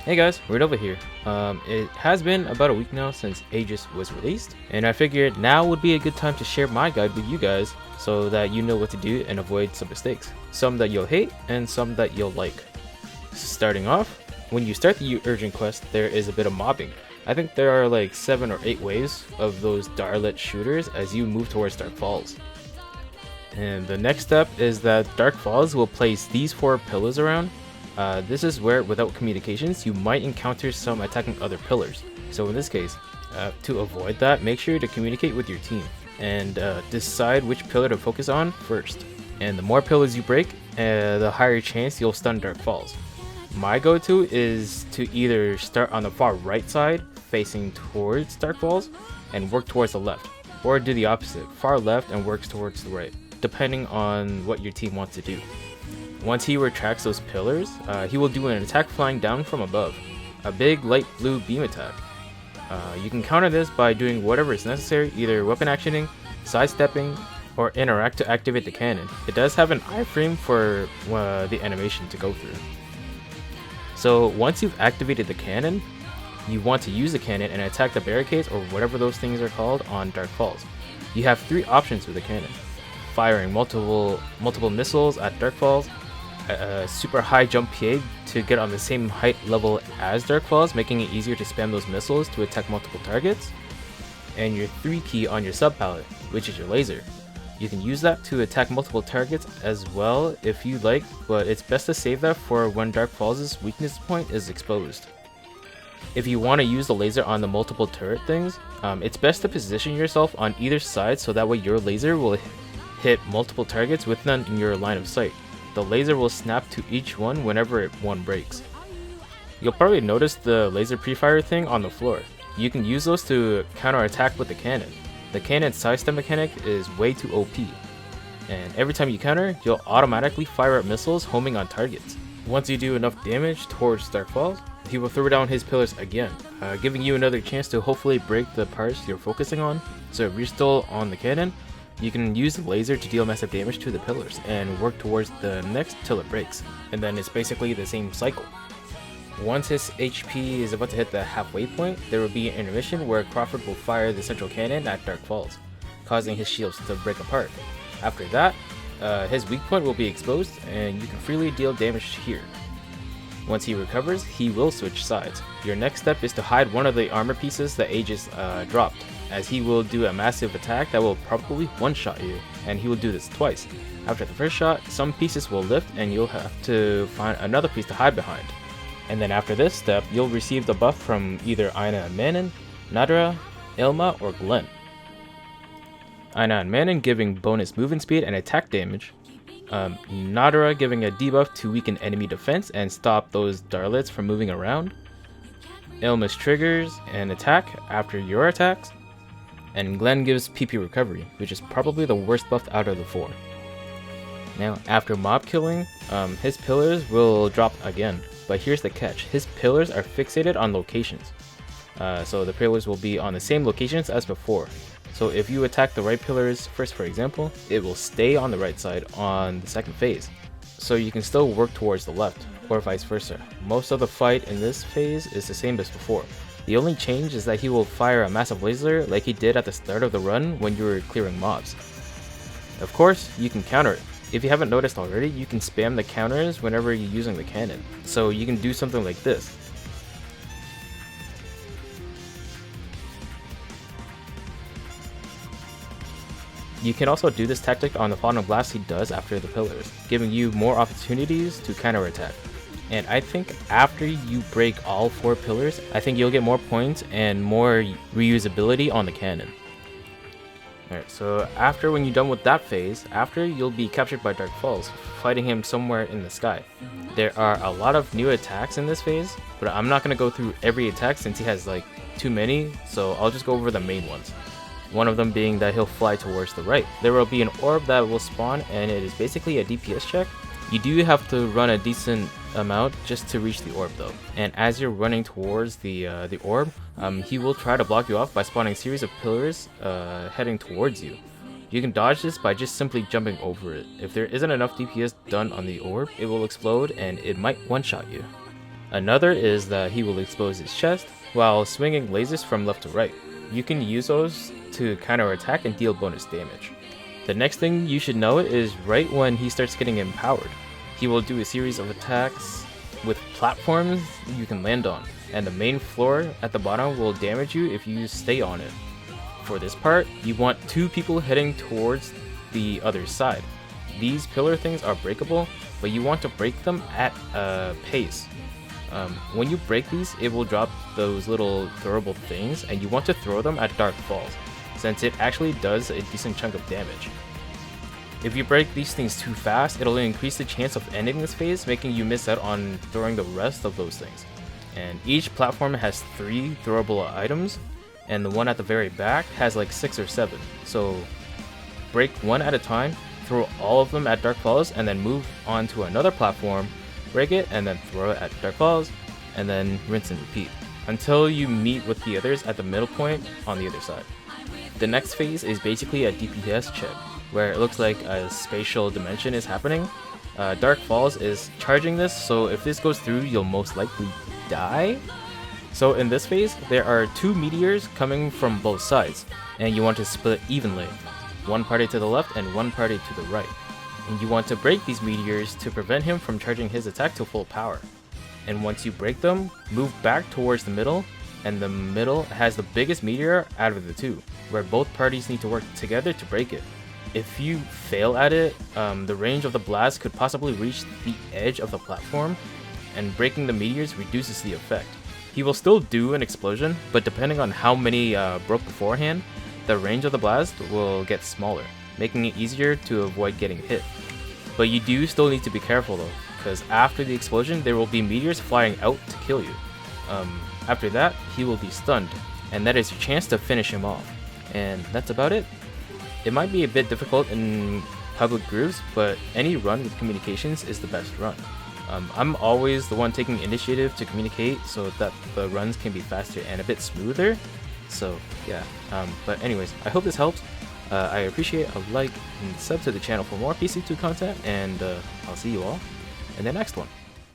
Hey guys, Redova here. It has been about a week now since Aegis was released, and I figured now would be a good time to share my guide with you guys so that you know what to do and avoid some mistakes. Some that you'll hate and some that you'll like. Starting off, when you start the urgent quest, there is a bit of mobbing. I think there are like 7 or 8 waves of those Darlet shooters as you move towards Dark Falz. And the next step is that Dark Falz will place these 4 pillars around. This is where, without communications, you might encounter some attacking other pillars. So in this case, to avoid that, make sure to communicate with your team and decide which pillar to focus on first. And the more pillars you break, the higher chance you'll stun Dark Falz. My go-to is to either start on the far right side, facing towards Dark Falz, and work towards the left, or do the opposite, far left and works towards the right, depending on what your team wants to do. Once he retracts those pillars, he will do an attack flying down from above, a big light blue beam attack. You can counter this by doing whatever is necessary, either weapon actioning, sidestepping, or interact to activate the cannon. It does have an iframe for the animation to go through. So once you've activated the cannon, you want to use the cannon and attack the barricades or whatever those things are called on Dark Falz. You have 3 options with the cannon: firing multiple missiles at Dark Falz, a super high jump PA to get on the same height level as Dark Falz, making it easier to spam those missiles to attack multiple targets, and your 3 key on your sub palette, which is your laser. You can use that to attack multiple targets as well if you like, but it's best to save that for when Dark Falz's weakness point is exposed. If you want to use the laser on the multiple turret things, it's best to position yourself on either side so that way your laser will hit multiple targets within your line of sight. The laser will snap to each one whenever one breaks. You'll probably notice the laser pre-fire thing on the floor. You can use those to counter-attack with the cannon. The cannon sidestep mechanic is way too OP, and every time you counter, you'll automatically fire up missiles homing on targets. Once you do enough damage towards Dark Falz, he will throw down his pillars again, giving you another chance to hopefully break the parts you're focusing on. So if you're still on the cannon, you can use the laser to deal massive damage to the pillars and work towards the next till it breaks, and then it's basically the same cycle. Once his HP is about to hit the halfway point, there will be an intermission where Crawford will fire the central cannon at Dark Falz, causing his shields to break apart. After that, his weak point will be exposed and you can freely deal damage here. Once he recovers, he will switch sides. Your next step is to hide one of the armor pieces that Aegis dropped, as he will do a massive attack that will probably one-shot you, and he will do this twice. After the first shot, some pieces will lift and you'll have to find another piece to hide behind. And then after this step, you'll receive the buff from either Aina and Manon, Nadra, Ilma, or Glenn. Aina and Manon giving bonus movement speed and attack damage, Nadra giving a debuff to weaken enemy defense and stop those Darlets from moving around, Ilma's triggers and attack after your attacks, and Glenn gives PP recovery, which is probably the worst buff out of the 4. Now, after mob killing, his pillars will drop again, but here's the catch: his pillars are fixated on locations. So the pillars will be on the same locations as before. So if you attack the right pillars first, for example, it will stay on the right side on the second phase. So you can still work towards the left, or vice versa. Most of the fight in this phase is the same as before. The only change is that he will fire a massive laser like he did at the start of the run when you were clearing mobs. Of course, you can counter it. If you haven't noticed already, you can spam the counters whenever you're using the cannon. So you can do something like this. You can also do this tactic on the Falling Blast he does after the pillars, giving you more opportunities to counterattack. And I think after you break all 4 pillars, I think you'll get more points and more reusability on the cannon. Alright, so when you're done with that phase, you'll be captured by Dark Falz, fighting him somewhere in the sky. There are a lot of new attacks in this phase, but I'm not going to go through every attack since he has like too many, so I'll just go over the main ones. One of them being that he'll fly towards the right. There will be an orb that will spawn and it is basically a DPS check. You do have to run a decent amount just to reach the orb though. And as you're running towards the orb, he will try to block you off by spawning a series of pillars heading towards you. You can dodge this by just simply jumping over it. If there isn't enough DPS done on the orb, it will explode and it might one-shot you. Another is that he will expose his chest while swinging lasers from left to right. You can use those to counterattack and deal bonus damage. The next thing you should know is right when he starts getting empowered. He will do a series of attacks with platforms you can land on, and the main floor at the bottom will damage you if you stay on it. For this part, you want 2 people heading towards the other side. These pillar things are breakable, but you want to break them at a pace. When you break these, it will drop those little throwable things, and you want to throw them at Dark Falz, since it actually does a decent chunk of damage. If you break these things too fast, it'll increase the chance of ending this phase, making you miss out on throwing the rest of those things. And each platform has 3 throwable items, and the one at the very back has like 6 or 7. So break one at a time, throw all of them at Dark Falz, and then move on to another platform, break it, and then throw it at Dark Falz, and then rinse and repeat until you meet with the others at the middle point on the other side. The next phase is basically a DPS check, where it looks like a spatial dimension is happening. Dark Falz is charging this, so if this goes through, you'll most likely die. So in this phase, there are 2 meteors coming from both sides, and you want to split evenly. One party to the left and one party to the right. And you want to break these meteors to prevent him from charging his attack to full power. And once you break them, move back towards the middle, and the middle has the biggest meteor out of the 2, where both parties need to work together to break it. If you fail at it, the range of the blast could possibly reach the edge of the platform, and breaking the meteors reduces the effect. He will still do an explosion, but depending on how many broke beforehand, the range of the blast will get smaller, making it easier to avoid getting hit. But you do still need to be careful though, because after the explosion there will be meteors flying out to kill you. After that, he will be stunned, and that is your chance to finish him off. And that's about it. It might be a bit difficult in public groups, but any run with communications is the best run. I'm always the one taking initiative to communicate so that the runs can be faster and a bit smoother. So yeah, but anyways, I hope this helps. I appreciate a like and sub to the channel for more PSO2 content, and I'll see you all in the next one.